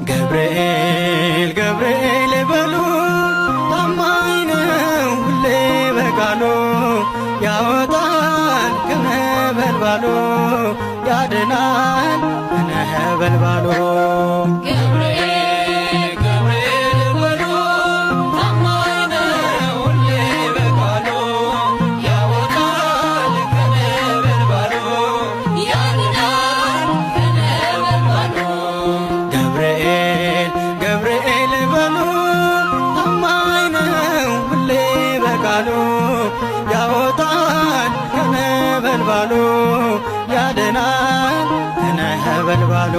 ገብርኤል ገብርኤል በሉ ታማኝ ነው ሁሌ በቃሉ ያወጣል ከነበልባሉ ያድናል ከነበልባሉ ያወጣል ከነበልባሉ ያድናል ከነበልባሉ